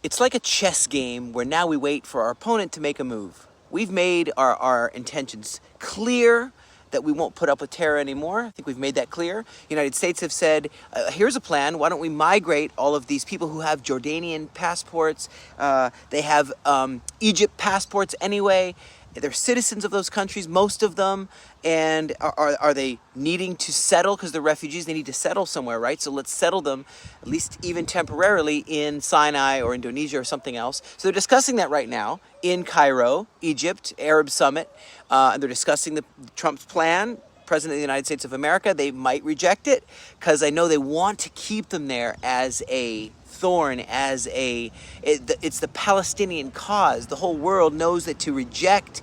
It's like a chess game where now we wait for our opponent to make a move. We've made our intentions clear that we won't put up with terror anymore. I think we've made that clear. The United States have said, here's a plan. Why don't we migrate all of these people who have Jordanian passports? They have Egypt passports anyway. They're citizens of those countries, most of them. And are they needing to settle? Because they're refugees, they need to settle somewhere, right? So let's settle them, at least even temporarily, in Sinai or Indonesia or something else. So they're discussing that right now in Cairo, Egypt, Arab Summit. And they're discussing Trump's plan. President of the United States of America, they might reject it because I know they want to keep them there as a thorn, it's the Palestinian cause. The whole world knows that to reject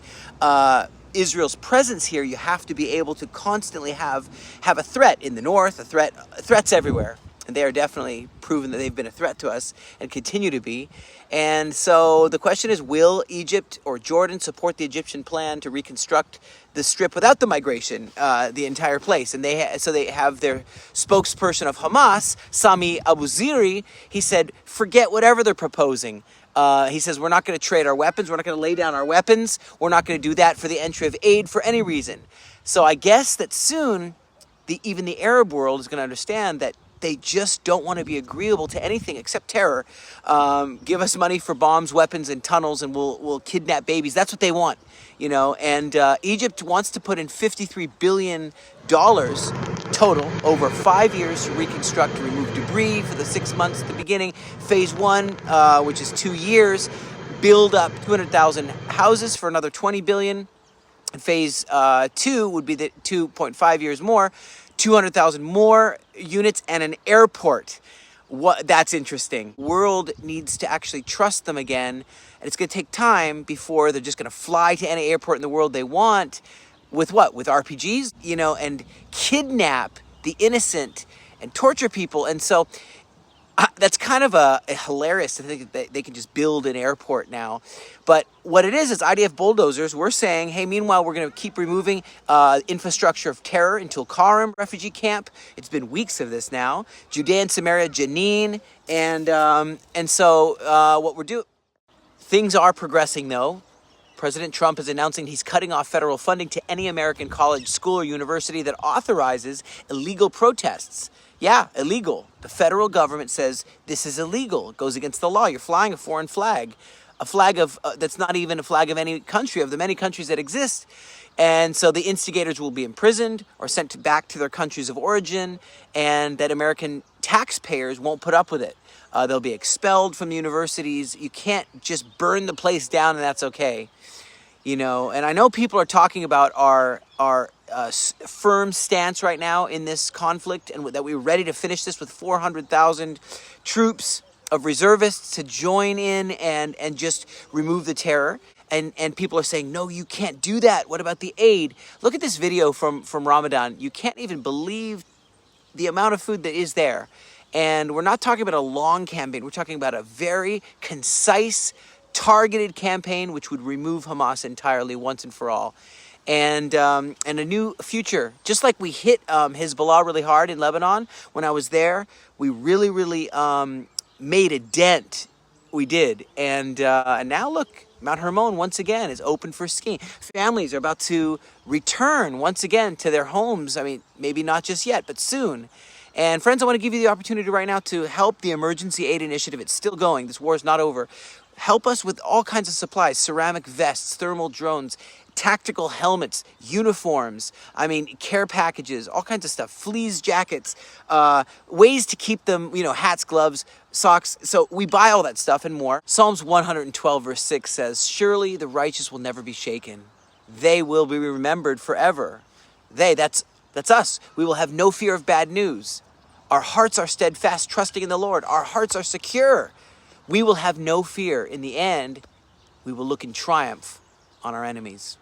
Israel's presence here, you have to be able to constantly have a threat in the north, threats everywhere. And they are definitely proven that they've been a threat to us and continue to be. And so the question is, will Egypt or Jordan support the Egyptian plan to reconstruct the Strip without the migration, the entire place? And they have their spokesperson of Hamas, Sami Abu Ziri. He said, forget whatever they're proposing. He says, we're not going to trade our weapons. We're not going to lay down our weapons. We're not going to do that for the entry of aid for any reason. So I guess that soon, even the Arab world is going to understand that they just don't want to be agreeable to anything except terror. Give us money for bombs, weapons, and tunnels, and we'll kidnap babies. That's what they want, you know. And Egypt wants to put in $53 billion total over 5 years to reconstruct, to remove debris for the 6 months at the beginning. Phase 1, which is 2 years, build up 200,000 houses for another $20 billion. And phase 2 would be the 2.5 years more. 200,000 more units and an airport. That's interesting. World needs to actually trust them again, and it's going to take time before they're just going to fly to any airport in the world they want. With what? With RPGs, you know, and kidnap the innocent and torture people. And so that's kind of a hilarious to think that they can just build an airport now. But what it is IDF bulldozers. We're saying, hey, meanwhile, we're going to keep removing infrastructure of terror in Tulkarm refugee camp. It's been weeks of this now. Judea and Samaria, Jenin. And so what we're doing, things are progressing, though. President Trump is announcing he's cutting off federal funding to any American college, school, or university that authorizes illegal protests. Yeah, illegal. The federal government says this is illegal. It goes against the law. You're flying a foreign flag, a flag of that's not even a flag of any country, of the many countries that exist. And so the instigators will be imprisoned or sent back to their countries of origin, and that American taxpayers won't put up with it. They'll be expelled from universities. You can't just burn the place down and that's okay. You know, and I know people are talking about our firm stance right now in this conflict, and that we're ready to finish this with 400,000 troops of reservists to join in and just remove the terror. And people are saying, no, you can't do that. What about the aid? Look at this video from Ramadan. You can't even believe the amount of food that is there. And we're not talking about a long campaign. We're talking about a very concise, targeted campaign which would remove Hamas entirely once and for all. And a new future. Just like we hit Hezbollah really hard in Lebanon when I was there, we really made a dent. We did. And now look, Mount Hermon once again is open for skiing. Families are about to return once again to their homes. I mean, maybe not just yet, but soon. And friends, I want to give you the opportunity right now to help the Emergency Aid Initiative. It's still going. This war is not over. Help us with all kinds of supplies, ceramic vests, thermal drones, tactical helmets, uniforms, I mean, care packages, all kinds of stuff, fleece jackets, ways to keep them, you know, hats, gloves, socks. So we buy all that stuff and more. Psalms 112 verse 6 says, surely the righteous will never be shaken. They will be remembered forever. That's us. We will have no fear of bad news. Our hearts are steadfast, trusting in the Lord. Our hearts are secure. We will have no fear. In the end, we will look in triumph on our enemies.